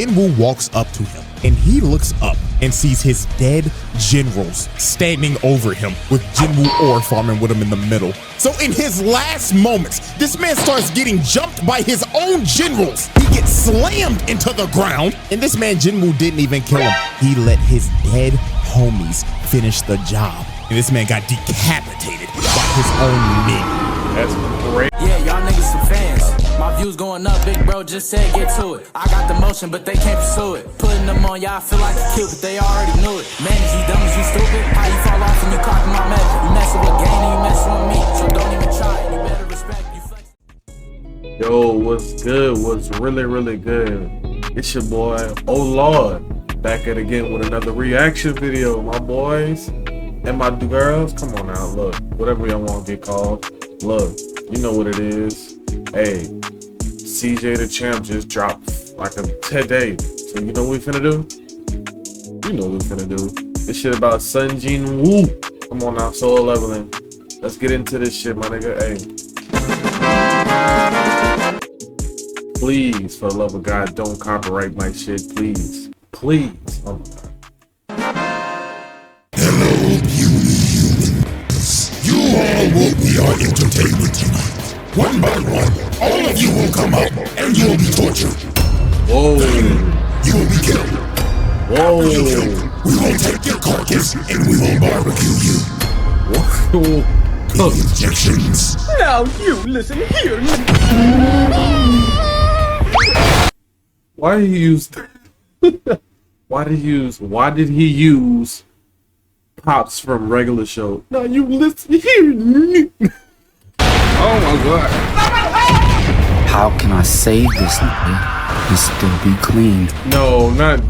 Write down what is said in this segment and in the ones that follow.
Jinwoo walks up to him and he looks up and sees his dead generals standing over him with Jinwoo ore farming with him in the middle. So in his last moments, this man starts getting jumped by his own generals. He gets slammed into the ground, and this man Jinwoo didn't even kill him. He let his dead homies finish the job. And this man got decapitated by his own men. That's great. Yeah, y'all niggas some fans. My views going up, big bro just said get to it. I got the motion, but they can't pursue it. Putting them on y'all feel like a kid, but they already knew it. Man, is you dumb, is you stupid? How you fall off and you copy my method? You messing with game and you messing with me, so don't even try it. You better respect, you flex. Yo, what's good? What's really good? It's your boy, oh Lord, back at again with another reaction video, my boys and my girls. Come on now, look, whatever y'all want to get called. Look, you know what it is. Hey, CJ the Champ just dropped like a today. So you know what we finna do? You know what we finna do. This shit about Sun Jinwoo. Come on now, solo leveling. Let's get into this shit, my nigga. Hey. Please, for the love of God, don't copyright my shit, please. Please. Oh my God. Hello, beauty humans. You all will be our entertainment tonight. One by one, all of you will come out and you will be tortured. Whoa. You will be killed. Whoa. After you're killed, we will take your carcass and we will barbecue you. Whoa. The injections. Now you listen here. Why did he use why did he use pops from regular show? Now you listen here. Oh my God. How can I save this nigga and still be clean? No, not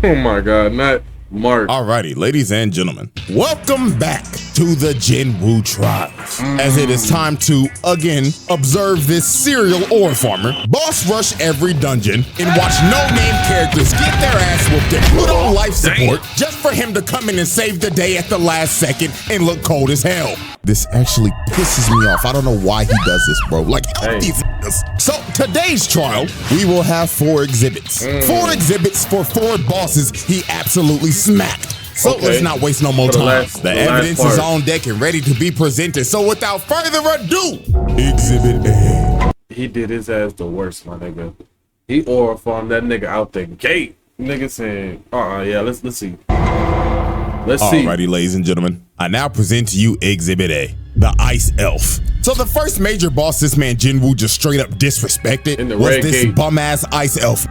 oh my God, not Mark. Alrighty, ladies and gentlemen, welcome back to the Jinwoo trials. As it is time to, again, observe this serial ore farmer, boss rush every dungeon, and watch no-name characters get their ass whooped and put on life support just for him to come in and save the day at the last second and look cold as hell. This actually pisses me off. I don't know why he does this, bro. Like, help these niggas. So, today's trial, we will have 4 exhibits. 4 exhibits for 4 bosses he absolutely smacked. So let's not waste no more time. The evidence is on deck and ready to be presented. So without further ado, Exhibit A. He did his ass the worst, my nigga. He ore farmed that nigga out the gate. Nigga saying, yeah, let's see. Let's see. Alrighty, ladies and gentlemen, I now present to you Exhibit A, the Ice Elf. So the first major boss this man Jinwoo just straight up disrespected was this bum-ass Ice Elf.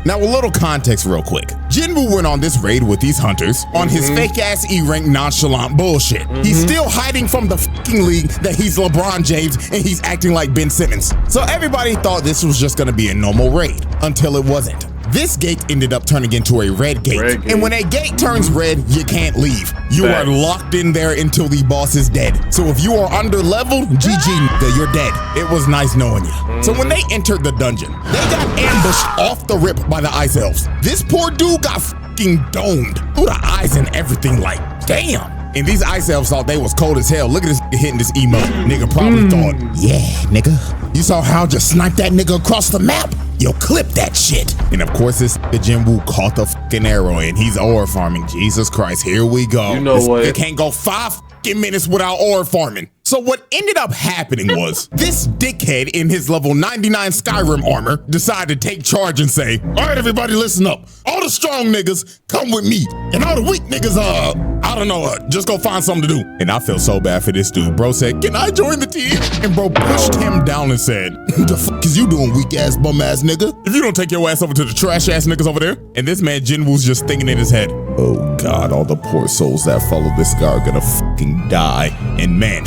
Now a little context real quick. Jinwoo went on this raid with these hunters on his fake-ass E-rank nonchalant bullshit. He's still hiding from the fucking league that he's LeBron James and he's acting like Ben Simmons. So everybody thought this was just gonna be a normal raid until it wasn't. This gate ended up turning into a red gate. And when a gate turns red, you can't leave. You are locked in there until the boss is dead. So if you are under leveled, GG, you're dead. It was nice knowing you. So when they entered the dungeon, they got ambushed off the rip by the Ice Elves. This poor dude got fucking domed through the eyes and everything, like, damn. And these Ice Elves thought they was cold as hell. Look at this hitting this emote. Nigga probably thought, yeah, nigga. You saw how I just sniped that nigga across the map? Yo, clip that shit. And of course, this the Jinwoo caught the fucking arrow and he's ore farming. Jesus Christ, here we go. You know what? It can't go 5 fucking minutes without ore farming. So what ended up happening was this dickhead in his level 99 Skyrim armor decided to take charge and say, all right, everybody listen up. All the strong niggas come with me. And all the weak niggas, I don't know, just go find something to do. And I feel so bad for this dude. Bro said, can I join the team? And bro pushed him down and said, the fuck is you doing, weak ass bum ass nigga? If you don't take your ass over to the trash ass niggas over there. And this man Jinwoo's just thinking in his head, oh God, all the poor souls that follow this guy are gonna fucking die. And man,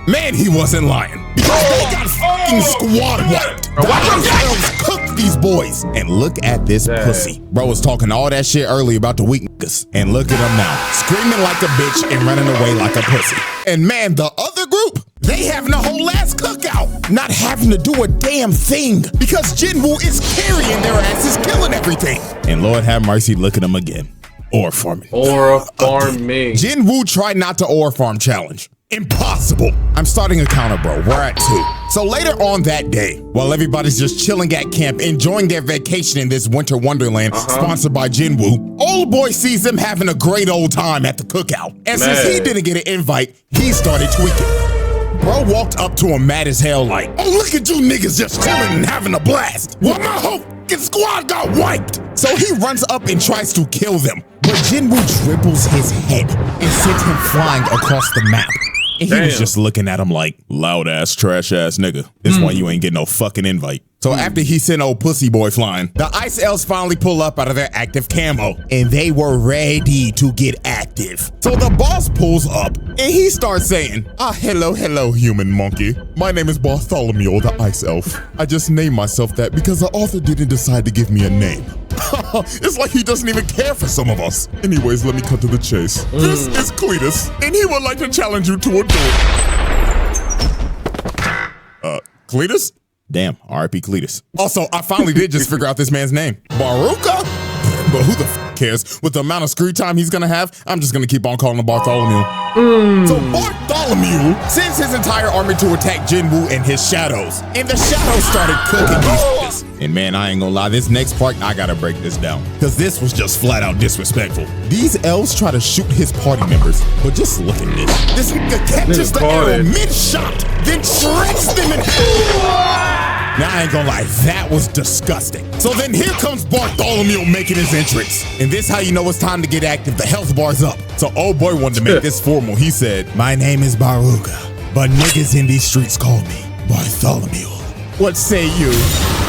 man, he wasn't lying. Because they got fucking squad wiped. The Ice Elves cooked these boys. And look at this pussy. Bro was talking all that shit earlier about the weak niggas. And look at him now, screaming like a bitch and running away like a pussy. And man, the other group, they having a whole ass cookout, not having to do a damn thing because Jinwoo is carrying their asses, killing everything. And Lord have mercy, look at him again. Ore farming. Ore farming. Jinwoo tried not to ore farm challenge. Impossible. I'm starting a counter, bro. We're at 2. So later on that day, while everybody's just chilling at camp, enjoying their vacation in this winter wonderland sponsored by Jinwoo, old boy sees them having a great old time at the cookout. And since he didn't get an invite, he started tweaking. Bro walked up to him mad as hell like, oh, look at you niggas just chilling and having a blast. Well, my whole fucking squad got wiped. So he runs up and tries to kill them. But Jinwoo dribbles his head and sends him flying across the map. And he was just looking at him like, loud ass, trash ass nigga. This why you ain't getting no fucking invite. So after he sent old pussy boy flying, the ice elves finally pull up out of their active camo. And they were ready to get active. So the boss pulls up and he starts saying, hello, human monkey. My name is Bartholomew, the ice elf. I just named myself that because the author didn't decide to give me a name. It's like he doesn't even care for some of us. Anyways, let me cut to the chase. This is Cletus, and he would like to challenge you to a duel. Cletus? Damn, R.I.P. Cletus. Also, I finally did just figure out this man's name. Baruka? But who the f cares? With the amount of screen time he's gonna have, I'm just gonna keep on calling him Bartholomew. So Bartholomew sends his entire army to attack Jinwoo and his shadows. And the shadows started cooking these niggas. And man, I ain't gonna lie, this next part, I gotta break this down. Cause this was just flat out disrespectful. These elves try to shoot his party members, but just look at this. This nigga catches the arrow mid-shot, then shreds them in half. Now, I ain't gonna lie, that was disgusting. So then here comes Bartholomew making his entrance. And this how you know it's time to get active, the health bar's up. So old boy wanted to make this formal. He said, my name is Baruka, but niggas in these streets call me Bartholomew. What say you?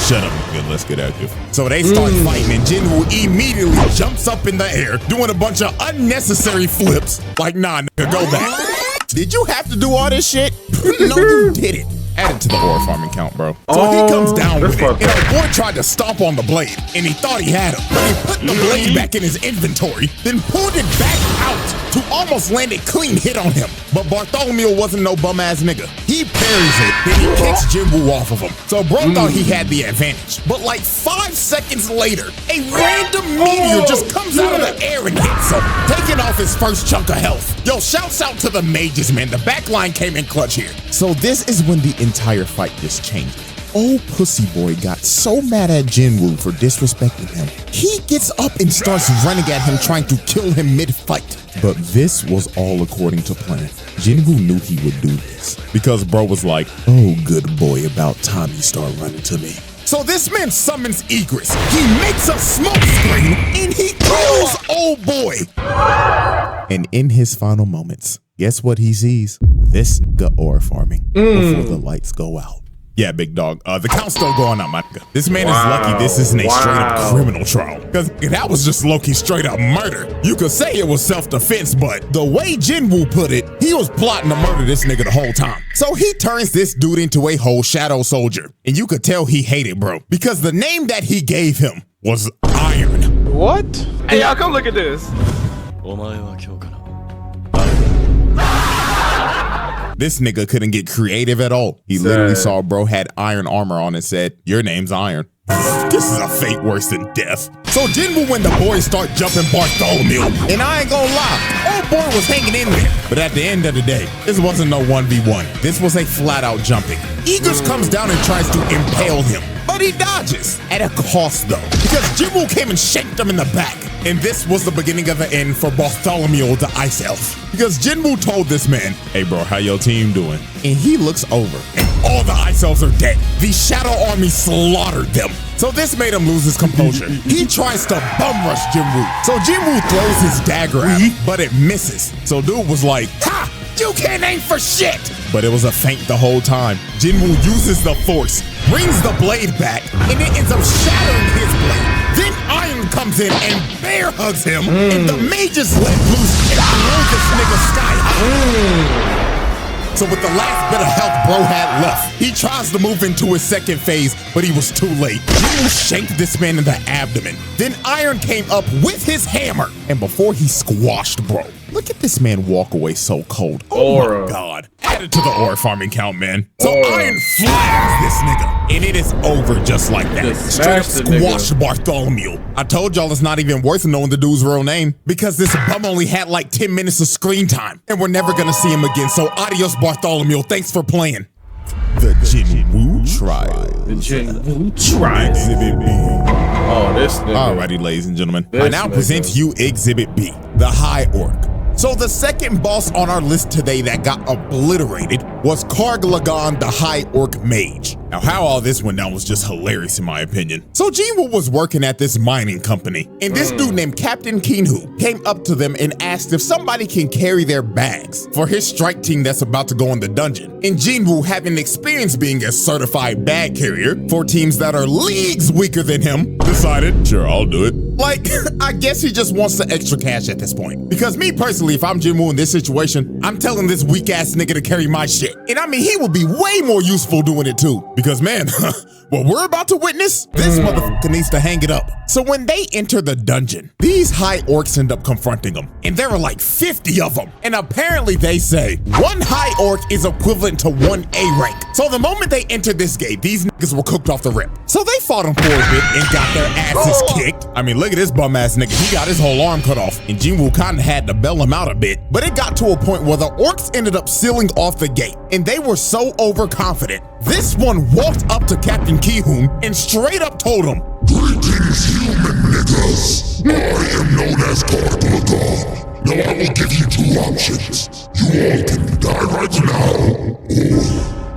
Shut up, nigga, let's get active. So they start fighting and Jinwoo immediately jumps up in the air, doing a bunch of unnecessary flips. Like, nah, nigga, go back. Did you have to do all this shit? No, you didn't. Add it to the ore farming count, bro. So he comes down with it, and our boy tried to stomp on the blade, and he thought he had him, but he put the blade back in his inventory, then pulled it back out to almost land a clean hit on him. But Bartholomew wasn't no bum-ass nigga. He parries it, then he kicks Jinwoo off of him. So bro thought he had the advantage, but like 5 seconds later, a random meteor just comes out of the air and hits him, taking off his first chunk of health. Yo, shouts out to the mages, man. The backline came in clutch here. So this is when the entire fight just changed. Old pussy boy got so mad at Jinwoo for disrespecting him. He gets up and starts running at him, trying to kill him mid-fight. But this was all according to plan. Jinwoo knew he would do this because bro was like, oh, good boy, about time you start running to me. So this man summons Egress. He makes a smoke screen and he kills old boy. And in his final moments, guess what he sees? This nigga ore farming before the lights go out. Yeah, big dog. The count's still going up, my nigga. This man is lucky this isn't a straight up criminal trial. Because that was just low-key straight up murder. You could say it was self-defense, but the way Jinwoo put it, he was plotting to murder this nigga the whole time. So he turns this dude into a whole shadow soldier. And you could tell he hated bro. Because the name that he gave him was Iron. What? Hey, y'all come look at this. This nigga couldn't get creative at all. He literally saw bro had iron armor on and said, your name's Iron. This is a fate worse than death. So Jinwoo and the boys start jumping Bartholomew. And I ain't gonna lie, old boy was hanging in there. But at the end of the day, this wasn't no 1v1. This was a flat out jumping. Eagles comes down and tries to impale him. But he dodges, at a cost though, because Jinwoo came and shanked him in the back. And this was the beginning of the end for Bartholomew the Ice Elf. Because Jinwoo told this man, hey bro, how your team doing? And he looks over, and all the Ice Elves are dead. The Shadow Army slaughtered them. So this made him lose his composure. He tries to bum rush Jinwoo. So Jinwoo throws his dagger at him, but it misses. So dude was like, ha! You can't aim for shit! But it was a feint the whole time. Jinwoo uses the force, brings the blade back, and it ends up shattering his blade. Then Iron comes in and bear hugs him, and the mages let loose and throw this nigga sky high. So with the last bit of health bro had left, he tries to move into his second phase, but he was too late. Jinwoo shanked this man in the abdomen. Then Iron came up with his hammer, and before he squashed bro, look at this man walk away so cold. Oh my God. At added to the ore farming count, man. So Iron flags this nigga, and it is over just like that. Straight up squashed Bartholomew. I told y'all it's not even worth knowing the dude's real name because this bum only had like 10 minutes of screen time, and we're never gonna see him again. So adios, Bartholomew. Thanks for playing. The Jinwoo Trials. The Jinwoo Trials. Exhibit B. Oh, this nigga. Alrighty, ladies and gentlemen. I now present to you Exhibit B, the High Orc. So the second boss on our list today that got obliterated was Karglagon, the High Orc Mage. Now, how all this went down was just hilarious in my opinion. So Jinwoo was working at this mining company, and this dude named Captain Kinhu came up to them and asked if somebody can carry their bags for his strike team that's about to go in the dungeon. And Jinwoo, having experience being a certified bag carrier for teams that are leagues weaker than him, decided, sure, I'll do it. Like, I guess he just wants the extra cash at this point. Because me personally, if I'm Jinwoo in this situation, I'm telling this weak ass nigga to carry my shit. And I mean, he would be way more useful doing it too. Because man, what we're about to witness, this motherfucker needs to hang it up. So when they enter the dungeon, these high orcs end up confronting them. And there are like 50 of them. And apparently they say, one high orc is equivalent to one A rank. So the moment they entered this gate, these niggas were cooked off the rip. So they fought them for a bit and got their asses kicked. I mean, look at this bum ass nigga. He got his whole arm cut off. And Jinwoo kinda had to bail him out a bit. But it got to a point where the orcs ended up sealing off the gate. And they were so overconfident. This one walked up to Captain Kihun and straight up told him, Greetings, human niggas. I am known as Karglagon. Now I will give you two options. You all can die right now, or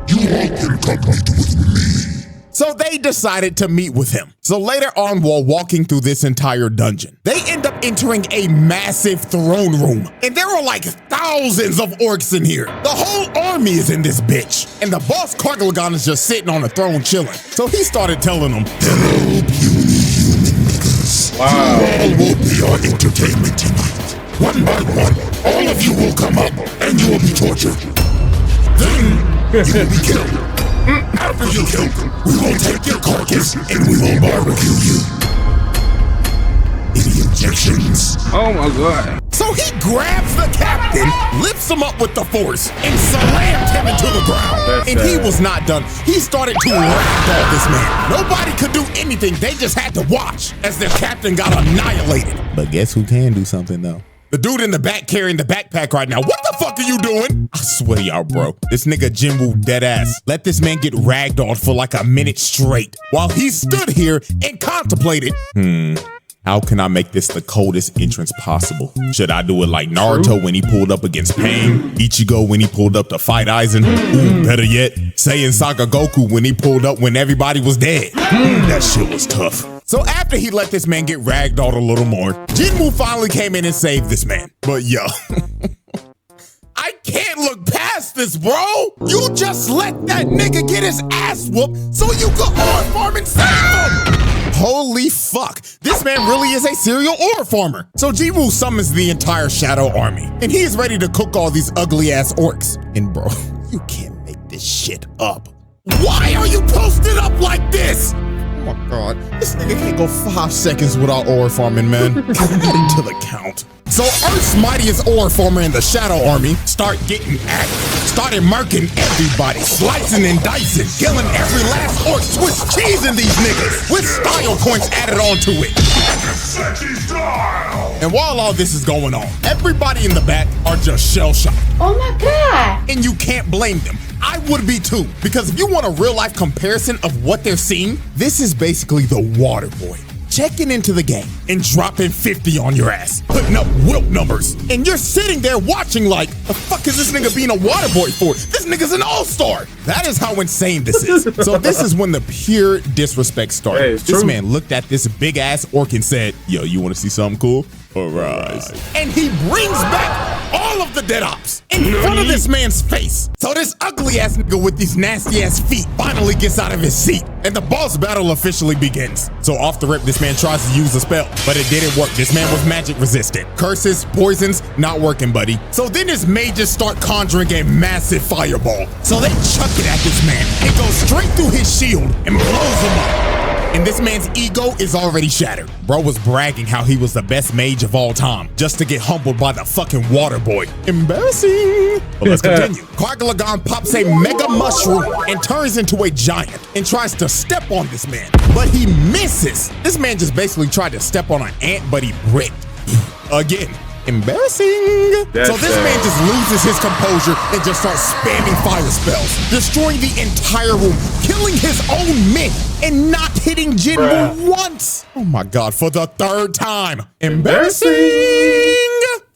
you all can come meet with me. So they decided to meet with him. So later on, while walking through this entire dungeon, they end up entering a massive throne room. And there are like thousands of orcs in here. The whole army is in this bitch. And the boss Karglagon is just sitting on a throne chilling. So he started telling them, hello, puny human niggas. Wow. You all will be our entertainment tonight. One by one, all of you will come up and you will be tortured. Then you will be killed. After you kill them, we will take your carcass and we will barbecue you. Any objections? Oh my god. So he grabs the captain, lifts him up with the force, and slammed him into the ground. And he was not done. He started to ragdoll this man. Nobody could do anything. They just had to watch as their captain got annihilated. But guess who can do something though? The dude in the back carrying the backpack right now. What the fuck are you doing? I swear to y'all, bro. This nigga Jinwoo dead ass let this man get ragdolled for like a minute straight while he stood here and contemplated, how can I make this the coldest entrance possible? Should I do it like Naruto when he pulled up against Pain? Ichigo when he pulled up to fight Aizen? Ooh, better yet, Saiyan Saga Goku when he pulled up when everybody was dead. That shit was tough. So after he let this man get ragdolled a little more, Jinwoo finally came in and saved this man. But yo, I can't look past this, bro. You just let that nigga get his ass whooped so you could ore farm and save him. Holy fuck, this man really is a serial ore farmer. So Jinwoo summons the entire Shadow Army, and he is ready to cook all these ugly ass orcs. And bro, you can't make this shit up. Why are you posted up like this? Oh my god, this nigga can't go 5 seconds without ore farming, man. Adding to the count. So Earth's mightiest ore farmer in the Shadow Army start getting active. Started murking everybody, slicing and dicing, killing every last orc, Swiss cheese in these niggas, with style points added onto it. And while all this is going on, everybody in the back are just shell-shocked. Oh my god. And you can't blame them. I would be too, because if you want a real life comparison of what they're seeing, this is basically the water boy. Checking into the game and dropping 50 on your ass, putting up wilt numbers, and you're sitting there watching like, the fuck is this nigga being a water boy for? This nigga's an all-star. That is how insane this is. So this is when the pure disrespect started. Hey, this man looked at this big ass orc and said, yo, you wanna see something cool? Arise. And he brings back all of the dead ops in front of this man's face. So this ugly ass nigga with these nasty ass feet finally gets out of his seat and the boss battle officially begins. So off the rip, this man tries to use a spell, but it didn't work. This man was magic resistant. Curses, poisons, not working, buddy. So then his mages start conjuring a massive fireball. So they chuck it at this man. It goes straight through his shield and blows him up. and this man's ego is already shattered. Bro was bragging how he was the best mage of all time, just to get humbled by the fucking water boy. Embarrassing. But let's continue. Carglagon pops a mega mushroom and turns into a giant and tries to step on this man, but he misses. This man just basically tried to step on an ant, but he bricked. Again. Embarrassing. So this man just loses his composure and just starts spamming fire spells, destroying the entire room, killing his own men, and not hitting Jinwoo once. Oh my god, for the third time. Embarrassing.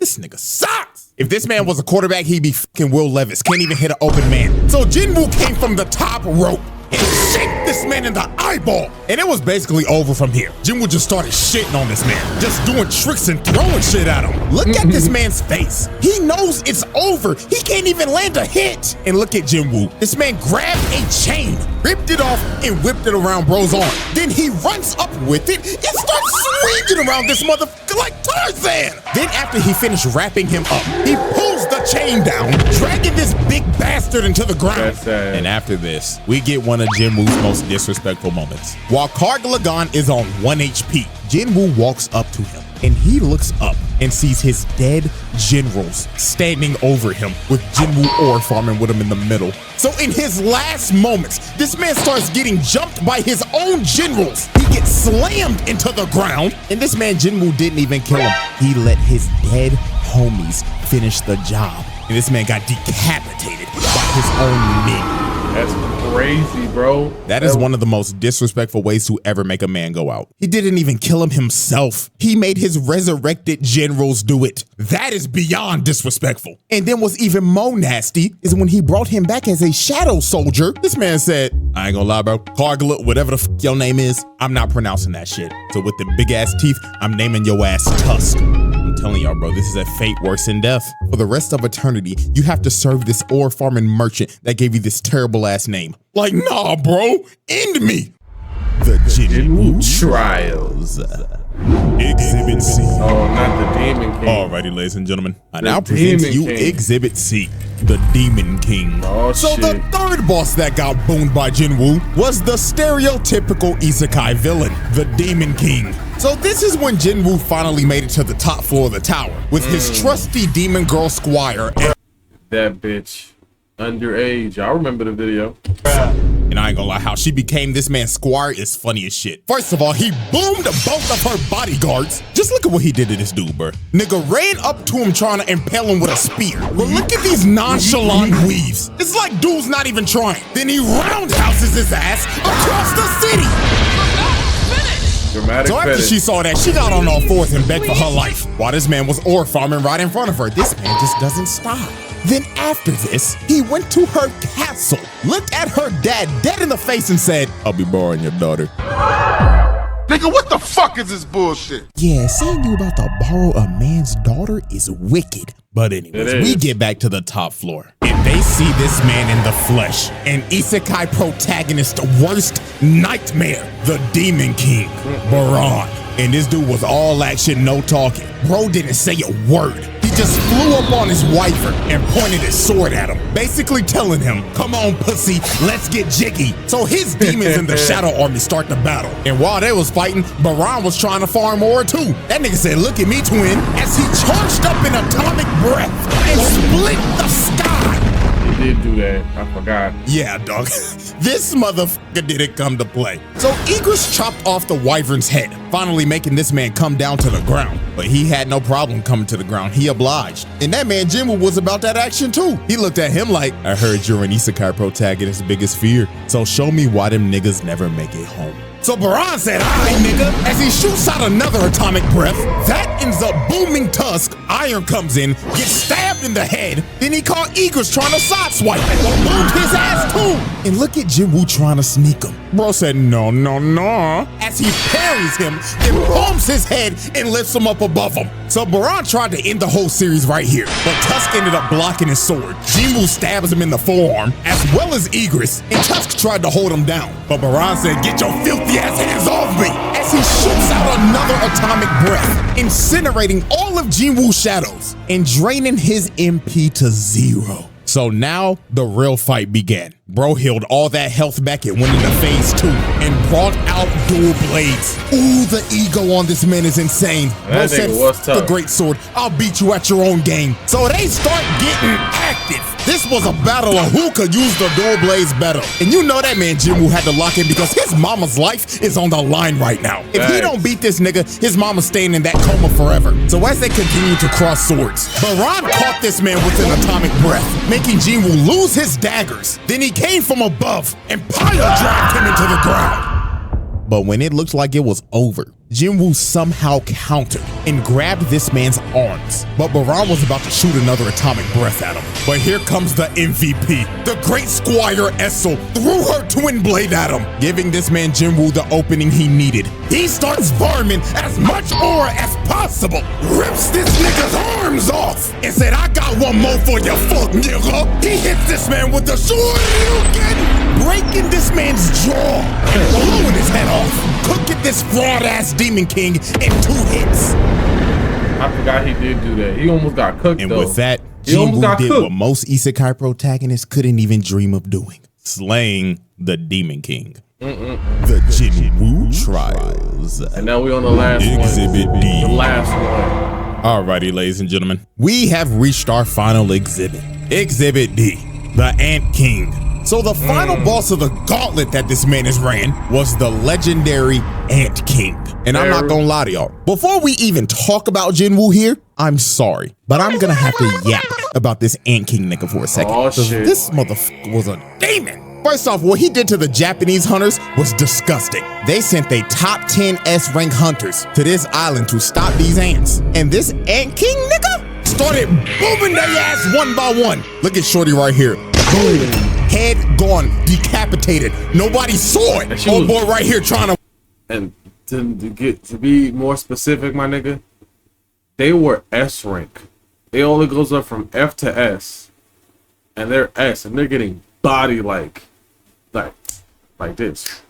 This nigga sucks. If this man was a quarterback, he'd be fucking Will Levis. Can't even hit an open man. So Jinwoo came from the top rope and shaked this man in the eyeball. And it was basically over from here. Jinwoo just started shitting on this man, just doing tricks and throwing shit at him. Look at this man's face. He knows it's over. He can't even land a hit. And look at Jinwoo. This man grabbed a chain, ripped it off, and whipped it around bro's arm. Then he runs up with it and starts swinging around this motherfucker like Tarzan. Then after he finished wrapping him up, he pulls the chain down, dragging this big bastard into the ground. And after this, we get one of Jinwoo's most disrespectful moments. While Carglagon is on 1 HP, Jinwoo walks up to him and he looks up and sees his dead generals standing over him with Jinwoo ore farming with him in the middle. So in his last moments, this man starts getting jumped by his own generals. He gets slammed into the ground, and this man Jinwoo didn't even kill him. He let his dead homies finish the job. And this man got decapitated by his own men. That's crazy, bro. That is one of the most disrespectful ways to ever make a man go out. He didn't even kill him himself. He made his resurrected generals do it. That is beyond disrespectful. And then what's even more nasty is when he brought him back as a shadow soldier, this man said, I ain't gonna lie, bro. Cargla, whatever the f your name is, I'm not pronouncing that shit. So with the big ass teeth, I'm naming your ass Tusk. I'm telling y'all, bro, this is a fate worse than death. For the rest of eternity, you have to serve this ore farming merchant that gave you this terrible ass name. Like, nah, bro, end me. The Jinwoo Trials. Exhibit C. Oh, not the Demon King. Alrighty, ladies and gentlemen, I now present to you Exhibit C, the Demon King. Oh, so shit. the third boss that got boomed by Jinwoo was the stereotypical isekai villain, the Demon King. So this is when Jinwoo finally made it to the top floor of the tower with his trusty demon girl squire. That bitch. Underage. I remember the video. And I ain't gonna lie, how she became this man's squire is funny as shit. First of all, he boomed both of her bodyguards. Just look at what he did to this dude, bro. Nigga ran up to him trying to impale him with a spear. But look at these nonchalant weaves. It's like dude's not even trying. Then he roundhouses his ass across the city. Dramatic so after finish. she saw that, she got on all fours and begged for her life. While this man was ore farming right in front of her, this man just doesn't stop. Then after this, he went to her castle, looked at her dad dead in the face and said, I'll be borrowing your daughter. Nigga, what the fuck is this bullshit? Yeah, saying you about to borrow a man's daughter is wicked. But anyways, we get back to the top floor. And they see this man in the flesh, an isekai protagonist's worst nightmare, the Demon King, Baran. And this dude was all action, no talking. Bro didn't say a word. He just flew up on his wifer and pointed his sword at him, basically telling him, come on, pussy, let's get jiggy. So his demons in the shadow army start the battle. And while they was fighting, Baran was trying to farm ore too. That nigga said, look at me, twin, as he charged up in atomic breath and split the sky. He did do that. I forgot. Yeah, dog. This motherfucker didn't come to play. So Igris chopped off the wyvern's head, finally making this man come down to the ground. But he had no problem coming to the ground. He obliged. And that man Jinwoo was about that action too. He looked at him like, I heard you're an isekai protagonist's biggest fear. So show me why them niggas never make it home. So Baran said, alright nigga, as he shoots out another atomic breath. That ends up booming Tusk. Iron comes in, gets stabbed in the head. Then he caught Igris trying to sideswipe and boomed his ass too. And look at Jinwoo trying to sneak him. Bro said, no, no, no. As he parries him, then palms his head and lifts him up above him. So Baran tried to end the whole series right here, but Tusk ended up blocking his sword. Jinwoo stabs him in the forearm, as well as Igris, and Tusk tried to hold him down. But Baran said, get your filthy ass hands off me, as he shoots out another atomic breath, incinerating all of Jinwoo's shadows and draining his MP to 0. So now the real fight began. Bro healed all that health back and went into phase 2 and brought out dual blades. Ooh, the ego on this man is insane. Bro said, the great sword, I'll beat you at your own game. So they start getting active. This was a battle of who could use the dual blades better. And you know that man Jinwoo had to lock in because his mama's life is on the line right now. If he don't beat this nigga, his mama's staying in that coma forever. So as they continue to cross swords, Baran caught this man with an atomic breath, making Jinwoo lose his daggers. Then he came from above and pile-drived him into the ground. But when it looked like it was over, Jinwoo somehow countered and grabbed this man's arms. But Baran was about to shoot another atomic breath at him. But here comes the MVP. The great Squire Essel threw her twin blade at him, giving this man Jinwoo the opening he needed. He starts farming as much aura as possible, rips this nigga's arms off, and said, I got one more for you, fuck nigga. He hits this man with the Shoryuken, breaking this man's jaw and blowing his head off, cooking this fraud-ass Demon King in 2 hits. I forgot he did do that. He almost got cooked, and though. With that, Jinwoo did what most isekai protagonists couldn't even dream of doing, slaying the Demon King. The Jinwoo Trials. And now we're on the last Exhibit one. D. The last one. Alrighty, ladies and gentlemen, we have reached our final exhibit. Exhibit D, the Ant King. So the final boss of the gauntlet that this man has ran was the legendary Ant King. And I'm not gonna lie to y'all, before we even talk about Jinwoo here, I'm sorry, but I'm gonna have to yap about this Ant King nigga for a second. Oh, shit. This motherfucker was a demon. First off, what he did to the Japanese hunters was disgusting. They sent their top 10 S-rank hunters to this island to stop these ants. And this Ant King nigga started booming their ass one by one. Look at Shorty right here. Boom. Head gone, decapitated. Nobody saw it. Old boy right here trying to. And to be more specific, my nigga, they were S rank. It only goes up from F to S, and they're S, and they're getting body like this.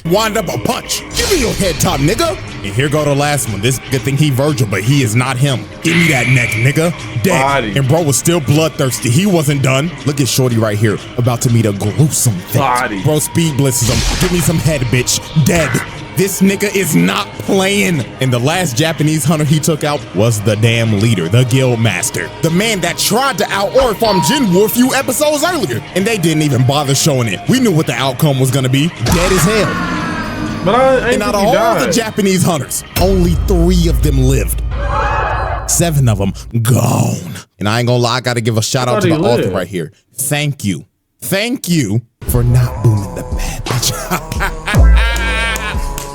Wind up a punch. Give me your head top, nigga. And here go the last one. This good thing he Virgil, but he is not him. Give me that neck, nigga. Dead. Body. And bro was still bloodthirsty. He wasn't done. Look at Shorty right here, about to meet a gruesome fate. Body. Bro speed blitzes him. Give me some head, bitch. Dead. This nigga is not playing. And the last Japanese hunter he took out was the damn leader, the guild master. The man that tried to out-aura farm Jinwoo a few episodes earlier. And they didn't even bother showing it. We knew what the outcome was gonna be. Dead as hell. But I ain't and out of all the Japanese hunters, only 3 of them lived. 7 of them gone. And I ain't gonna lie, I gotta give a shout out to the author right here. Thank you. Thank you for not booming the bad bitch.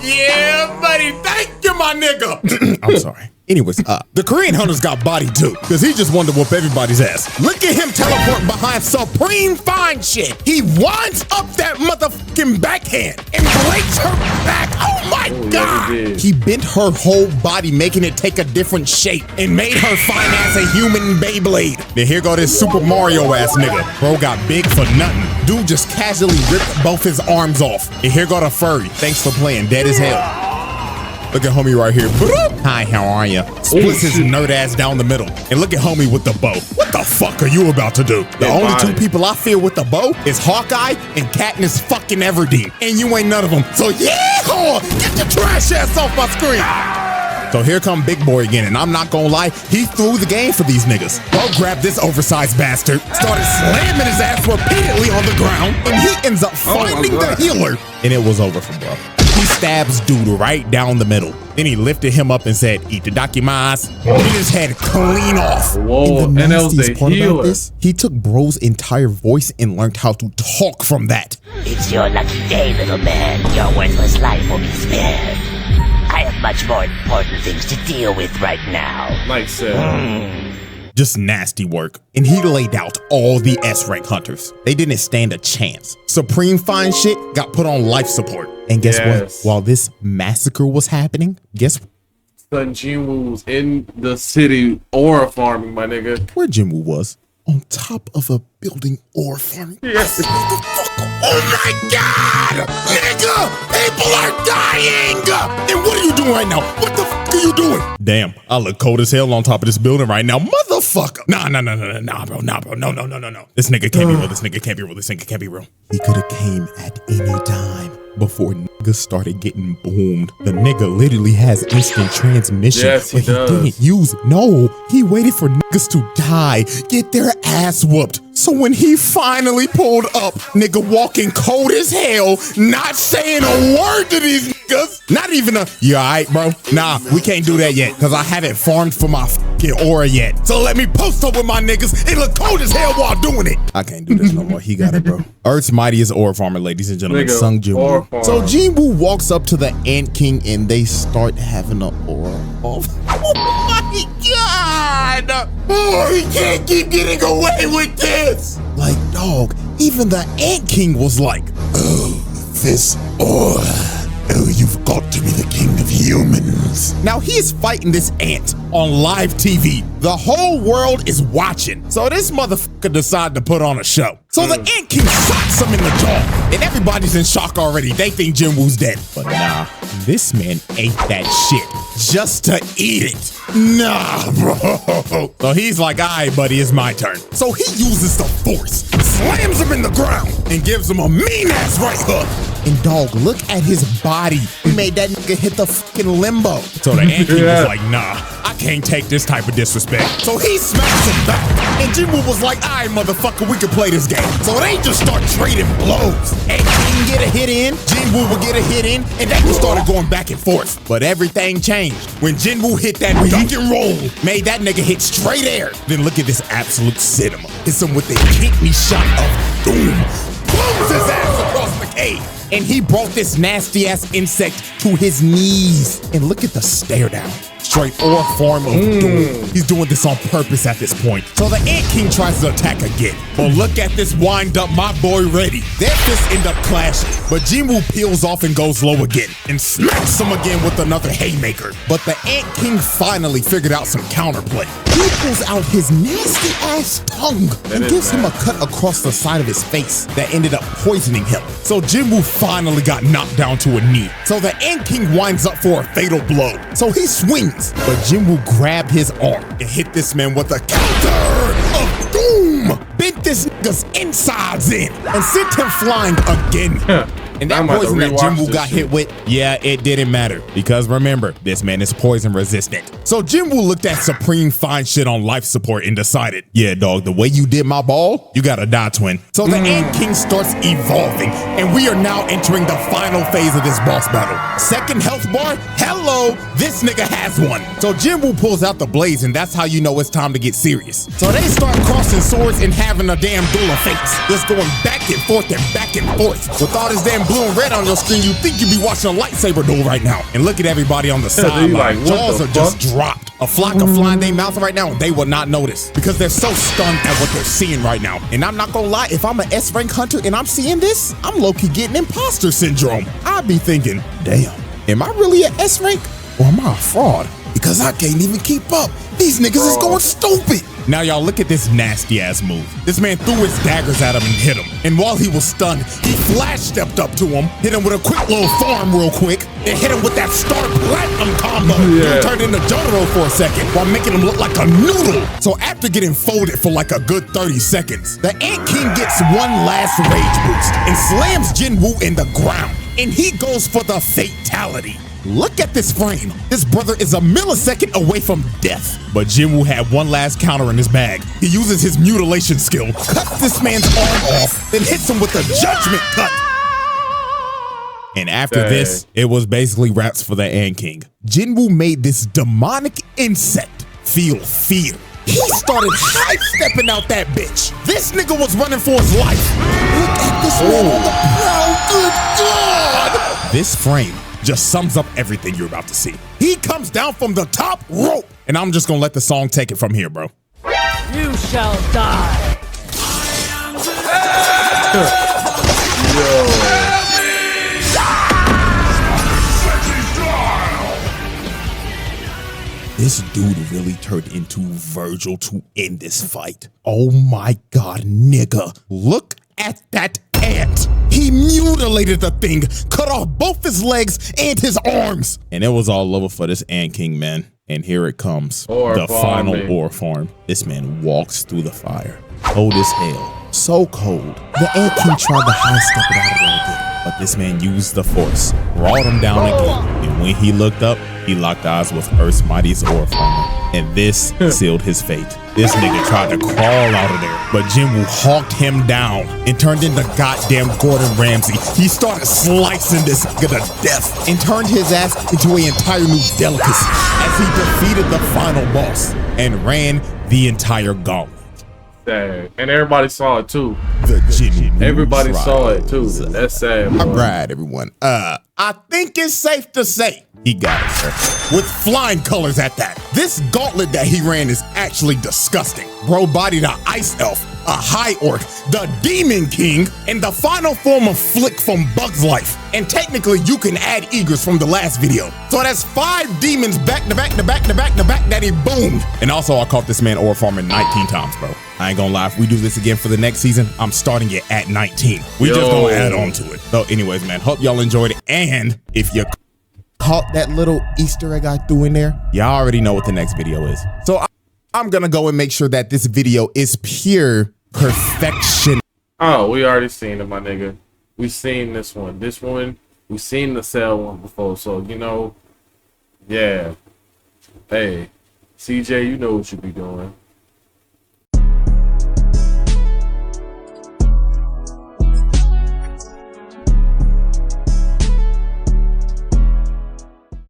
Yeah, buddy. Thank you, my nigga. I'm sorry. Anyways, the Korean hunters got bodied too, because he just wanted to whoop everybody's ass. Look at him teleport behind supreme fine shit. He winds up that motherfucking backhand and breaks her back. Oh my God. Yeah, he bent her whole body, making it take a different shape and made her fine as a human Beyblade. Then here go this Super Mario ass nigga. Bro got big for nothing. Dude just casually ripped both his arms off. And here go the furry. Thanks for playing. Dead as hell. Look at homie right here. Hi, how are you? Splits his nerd ass down the middle. And look at homie with the bow. What the fuck are you about to do? The only 2 people I fear with the bow is Hawkeye and Katniss fucking Everdeen. And you ain't none of them. So yeah, get your trash ass off my screen. So here come Big Boy again, and I'm not gonna lie, he threw the game for these niggas. Bro grabbed this oversized bastard, started slamming his ass repeatedly on the ground, and he ends up finding the healer. And it was over for bro. He stabs dude right down the middle. Then he lifted him up and said, "Itadakimasu." Hit his head clean off. Whoa, and that was the healer. This, he took bro's entire voice and learned how to talk from that. It's your lucky day, little man. Your worthless life will be spared. I have much more important things to deal with right now. Like said. Just nasty work. And he laid out all the S-rank hunters. They didn't stand a chance. Supreme fine shit got put on life support. And guess what? While this massacre was happening, guess what? Son Jinwoo was in the city aura farming, my nigga. Where Jinwoo was? On top of a building aura farming. Yes. Oh my God! Nigga! People are dying! And what are you doing doing right now? What the fuck are you doing? Damn, I look cold as hell on top of this building right now, motherfucker. Nah, bro. No. This nigga can't be real. This nigga can't be real. He could have came at any time before niggas started getting boomed. The nigga literally has instant transmission, yes, but he didn't use it. No, he waited for niggas to die, get their ass whooped. So when he finally pulled up, nigga walking cold as hell, not saying a word to these niggas, not even a, you alright, bro? Nah, we can't do that yet, cause I haven't farmed for my fucking aura yet. So let me post up with my niggas and look cold as hell while doing it. I can't do this no more, he got it, bro. Earth's mightiest aura farmer, ladies and gentlemen, Sung Jinwoo. So Jinwoo walks up to the Ant King and they start having an aura off. Oh my God! Oh, he can't keep getting away with this! Like, dog, even the Ant King was like, oh, this aura. Oh, you've got to be the king of humans. Now he is fighting this ant on live TV. The whole world is watching. So this motherfucker decided to put on a show. So the ant king shocks him in the jaw. And everybody's in shock already. They think Jinwoo's dead. But nah, this man ate that shit just to eat it. Nah, bro. So he's like, all right, buddy, it's my turn. So he uses the force, slams him in the ground, and gives him a mean-ass right hook. And dog, look at his body. He made that nigga hit the fucking limbo. So the ant king was like, nah, I can't take this type of disrespect. So he smacks him back. And Jinwoo was like, all right, motherfucker, we can play this game. So they just start trading blows. Ant King get a hit in, Jinwoo would get a hit in, and they just started going back and forth. But everything changed when Jinwoo hit that dunk and roll, made that nigga hit straight air. Then look at this absolute cinema. Hits him with the kidney shot of doom. Blows his ass across the cave. And he brought this nasty ass insect to his knees. And look at the stare down. Straight or form of doom. He's doing this on purpose at this point. So the Ant King tries to attack again. But look at this wind up, my boy ready. Their fists end up clashing. But Jinwoo peels off and goes low again. And smacks him again with another haymaker. But the Ant King finally figured out some counterplay. He pulls out his nasty ass tongue and gives him a cut across the side of his face that ended up poisoning him. So Jinwoo finally got knocked down to a knee. So the Ant King winds up for a fatal blow. So he swings, but Jinwoo grabbed his arm and hit this man with a counter of doom. Bent this nigga's insides in and sent him flying again. And that poison that Jinwoo got hit with, yeah, it didn't matter. Because remember, this man is poison resistant. So Jinwoo looked at Supreme Fine Shit on life support and decided, yeah, dog, the way you did my ball, you gotta die, twin. So the Ant King starts evolving, and we are now entering the final phase of this boss battle. Second health bar, hello, this nigga has one. So Jinwoo pulls out the blaze, and that's how you know it's time to get serious. So they start crossing swords and having a damn duel of fates. Just going back and forth and back and forth. With all this damn blue and red on your screen, you think you'd be watching a lightsaber duel right now. And look at everybody on the sideline. Like, jaws are just dropped. A flock of flying their mouth right now, and they will not notice because they're so stunned at what they're seeing right now. And I'm not gonna lie, if I'm an S-rank hunter and I'm seeing this, I'm low-key getting imposter syndrome. I'd be thinking, damn, am I really an S-rank or am I a fraud? Because I can't even keep up. These niggas is going stupid. Now y'all look at this nasty ass move. This man threw his daggers at him and hit him. And while he was stunned, he flash stepped up to him, hit him with a quick little farm real quick, and hit him with that Star Platinum combo. He turned into Jotaro for a second while making him look like a noodle. So after getting folded for like a good 30 seconds, the Ant King gets one last rage boost and slams Jinwoo in the ground. And he goes for the fatality. Look at this frame. This brother is a millisecond away from death. But Jinwoo had one last counter in his bag. He uses his mutilation skill, cuts this man's arm off, then hits him with a judgment cut. And after this, it was basically wraps for the Ant King. Jinwoo made this demonic insect feel fear. He started high-stepping out that bitch. This nigga was running for his life. Look at this man on the prowl, good God. This frame just sums up everything you're about to see. He comes down from the top rope, and I'm just gonna let the song take it from here, bro. You shall die. This dude really turned into Virgil to end this fight. Oh my God, nigga. Look at that ant. He mutilated the thing, cut off both his legs and his arms. And it was all over for this ant king, man. And here it comes, the final ore farm. This man walks through the fire, cold as hell, so cold. The ant king tried to high step it out of there again, but this man used the force, brought him down again. And when he looked up, he locked eyes with Earth's mightiest ore farmer. And this sealed his fate. This nigga tried to crawl out of there, but Jinwoo hawked him down and turned into goddamn Gordon Ramsay. He started slicing this nigga to death and turned his ass into an entire new delicacy as he defeated the final boss and ran the entire gauntlet. Sad. And everybody saw it too. The Jinwoo Everybody trials. saw it too. That's sad, boy. All right, everyone. I think it's safe to say he got it, sir. With flying colors at that. This gauntlet that he ran is actually disgusting. Bro bodied an ice elf, a high orc, the demon king, and the final form of Flick from Bug's Life. And technically you can add Egress from the last video. So that's 5 demons back to back to back to back to back that he boomed. And also I caught this man ore farming 19 times, bro. I ain't gonna lie, if we do this again for the next season, I'm starting it at 19. We just gonna add on to it. So anyways, man, hope y'all enjoyed it. And if you caught that little Easter egg I threw in there, y'all already know what the next video is. So I'm gonna go and make sure that this video is pure perfection. Oh, we already seen it, my nigga. We seen this one. This one, we seen the Cell one before. So, you know, yeah. Hey, CJ, you know what you be doing.